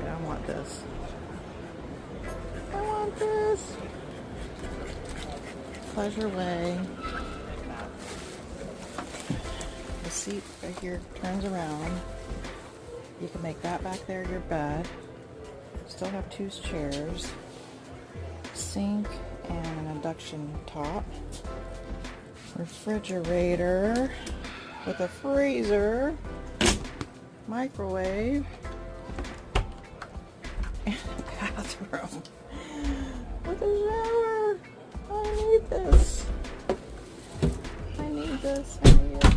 I want this. I want this. Pleasure Way. The seat right here turns around. You can make that back there your bed. Still have two chairs. Sink and an induction top. Refrigerator with a freezer. Microwave. And a bathroom. With a shower. I need this. I need this. I need it.